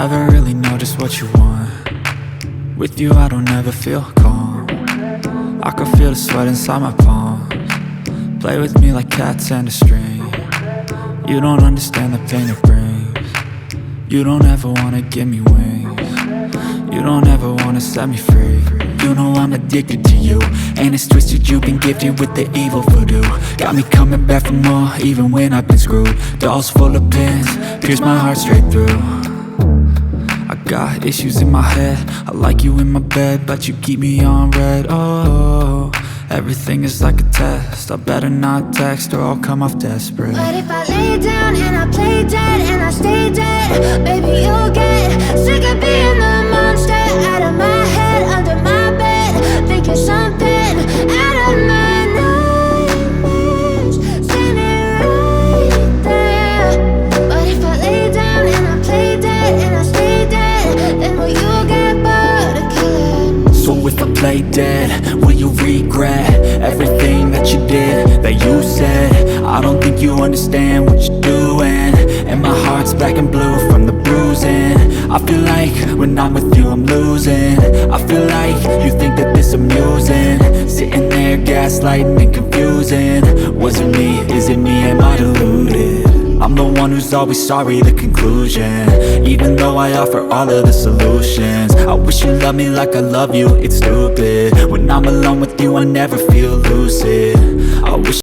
never really know just what you want. With you I don't ever feel calm. I can feel the sweat inside my palms. Play with me like cats and a string. You don't understand the pain it brings. You don't ever wanna give me wings. You don't ever wanna set me free. You know I'm addicted to you, and it's twisted, you've been gifted with the evil voodoo. Got me coming back for more, even when I've been screwed. Dolls full of pins, pierce my heart straight through. I got issues in my head, I like you in my bed, but you keep me on red. Oh, everything is like a test, I better not text or I'll come off desperate. But if I lay down and I play dead and I stay dead, baby you'll get sick of being the monster out of my head, under my bed, thinking something out of my nightmares, standing right there. But if I lay down and I play dead and I stay dead, then will you get bored of killing? So if I play dead, will you regret everything that you did, that you said? I don't think you understand what you're doing, and my heart's black and blue from the bruising. I feel like when I'm with you I'm losing. I feel like you think that this amusing, sitting there gaslighting and confusing. Was it me? Is it me? Am I deluded? I'm the one who's always sorry, the conclusion, even though I offer all of the solutions. I wish you loved me like I love you, it's stupid. When I'm alone with you I never feel lucid. I wish